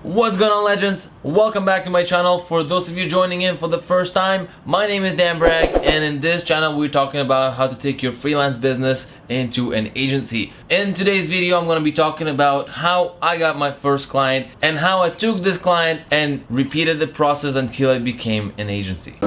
What's going on, legends? Welcome back to my channel. For those of you joining in for the first time, my name is Dan Bragg, and in this channel we're talking about how to take your freelance business into an agency. In today's video I'm going to be talking about how I got my first client and how I took this client and repeated the process until it became an agency.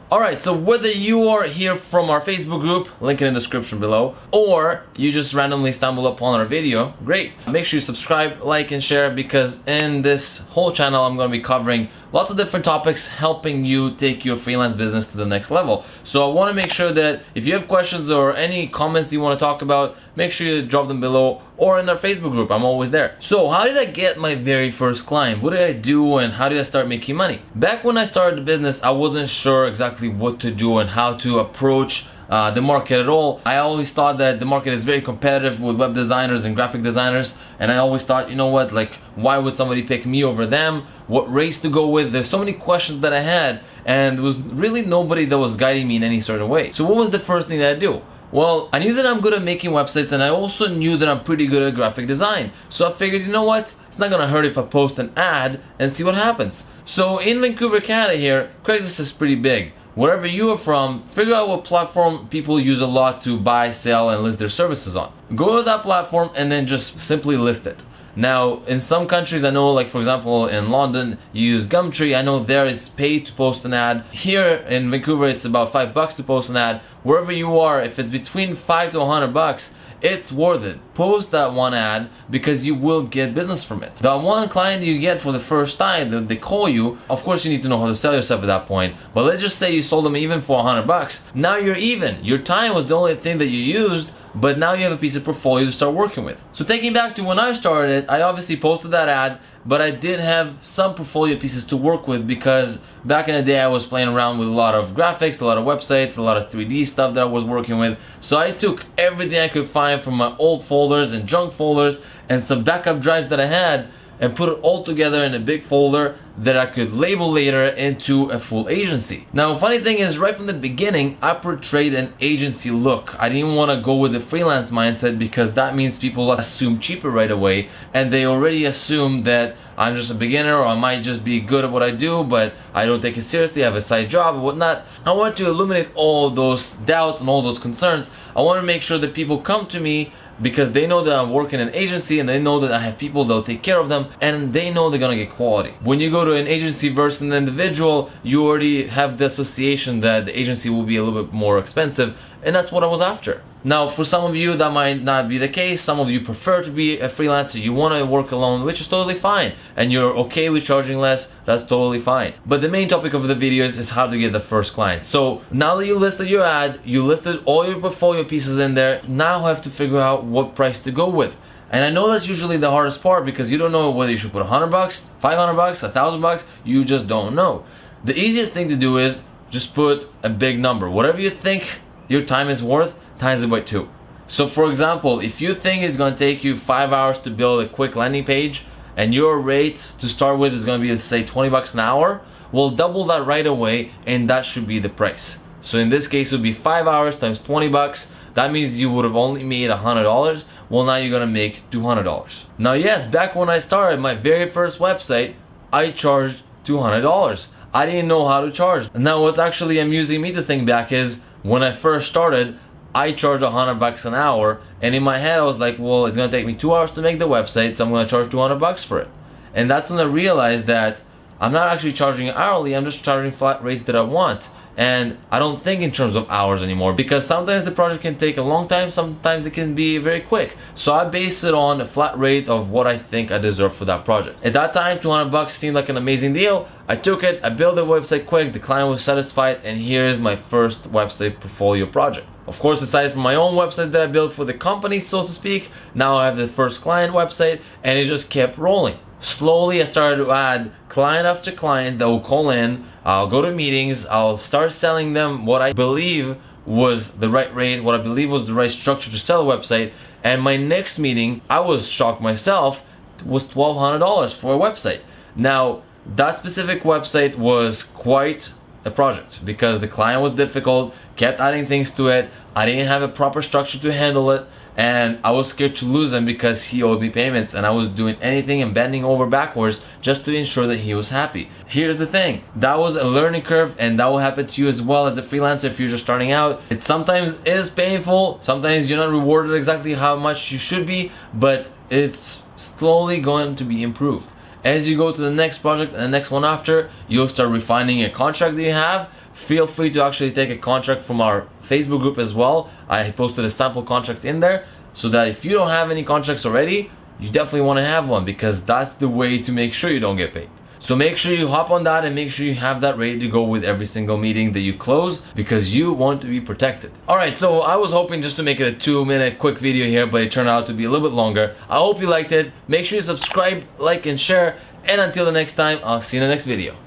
Alright, so whether you are here from our Facebook group, link in the description below, or you just randomly stumble upon our video, great. Make sure you subscribe, like, and share, because in this whole channel I'm going to be covering lots of different topics helping you take your freelance business to the next level. So I want to make sure that if you have questions or any comments that you want to talk about, make sure you drop them below or in our Facebook group. I'm always there. So how did I get my very first client? What did I do and how did I start making money? Back when I started the business, I wasn't sure exactly what to do and how to approach the market at all. I always thought that the market is very competitive with web designers and graphic designers, and I always thought, you know what, like, why would somebody pick me over them? What race to go with? There's so many questions that I had, and there was really nobody that was guiding me in any sort of way. So what was the first thing that I do? Well, I knew that I'm good at making websites, and I also knew that I'm pretty good at graphic design. So I figured, you know what, it's not gonna hurt if I post an ad and see what happens. So in Vancouver, Canada here, Craigslist is pretty big. Wherever you are from, figure out what platform people use a lot to buy, sell, and list their services on. Go to that platform and then just simply list it. Now, in some countries, I know, like for example in London, you use Gumtree. I know there it's paid to post an ad. Here in Vancouver, it's about $5 to post an ad. Wherever you are, if it's between $5 to $100, it's worth it. Post that one ad because you will get business from it. The one client you get for the first time that they call you, of course you need to know how to sell yourself at that point, but let's just say you sold them even for $100. Now you're even. Your time was the only thing that you used, but now you have a piece of portfolio to start working with. So taking back to when I started, I obviously posted that ad, but I did have some portfolio pieces to work with because back in the day I was playing around with a lot of graphics, a lot of websites, a lot of 3D stuff that I was working with. So I took everything I could find from my old folders and junk folders and some backup drives that I had and put it all together in a big folder that I could label later into a full agency. Now, funny thing is, right from the beginning, I portrayed an agency look. I didn't want to go with the freelance mindset because that means people assume cheaper right away, and they already assume that I'm just a beginner or I might just be good at what I do, but I don't take it seriously, I have a side job or whatnot. I want to eliminate all those doubts and all those concerns. I want to make sure that people come to me because they know that I'm working in an agency and they know that I have people that will take care of them and they know they're gonna get quality. When you go to an agency versus an individual, you already have the association that the agency will be a little bit more expensive, and that's what I was after. Now, for some of you that might not be the case. Some of you prefer to be a freelancer, you want to work alone, which is totally fine, and you're okay with charging less, that's totally fine. But the main topic of the video is how to get the first client. So now that you listed your ad, you listed all your portfolio pieces in there, now I have to figure out what price to go with. And I know that's usually the hardest part because you don't know whether you should put $100, $500, $1,000, you just don't know. The easiest thing to do is just put a big number. Whatever you think your time is worth, times it by 2. So for example, if you think it's going to take you 5 hours to build a quick landing page and your rate to start with is going to be, let's say, $20 an hour, well, double that right away and that should be the price. So in this case it would be 5 hours times $20. That means you would have only made $100. Well, now you're gonna make $200. Now yes, back when I started my very first website, I charged $200. I didn't know how to charge. Now what's actually amusing me to think back is when I first started, I charged $100 an hour, and in my head I was like, well, it's gonna take me 2 hours to make the website, so I'm gonna charge $200 for it. And that's when I realized that I'm not actually charging hourly, I'm just charging flat rates that I want. And I don't think in terms of hours anymore because sometimes the project can take a long time, sometimes it can be very quick. So I base it on a flat rate of what I think I deserve for that project. At that time, $200 seemed like an amazing deal. I took it, I built the website quick, the client was satisfied, and here's my first website portfolio project. Of course, aside from my own website that I built for the company, so to speak, now I have the first client website, and it just kept rolling. Slowly I started to add client after client that will call in. I'll go to meetings, I'll start selling them what I believe was the right rate, what I believe was the right structure to sell a website. And my next meeting, I was shocked myself, was $1,200 for a website. Now, that specific website was quite a project because the client was difficult, kept adding things to it. I didn't have a proper structure to handle it, and I was scared to lose him because he owed me payments, and I was doing anything and bending over backwards just to ensure that he was happy. Here's the thing, that was a learning curve, and that will happen to you as well as a freelancer if you're just starting out. It sometimes is painful, sometimes you're not rewarded exactly how much you should be, but it's slowly going to be improved. As you go to the next project and the next one after, you'll start refining a contract that you have. Feel free to actually take a contract from our Facebook group as well. I posted a sample contract in there so that if you don't have any contracts already, you definitely want to have one, because that's the way to make sure you don't get paid. So make sure you hop on that and make sure you have that ready to go with every single meeting that you close, because you want to be protected. Alright, so I was hoping just to make it a 2-minute quick video here, but it turned out to be a little bit longer. I hope you liked it. Make sure you subscribe, like, and share. And until the next time, I'll see you in the next video.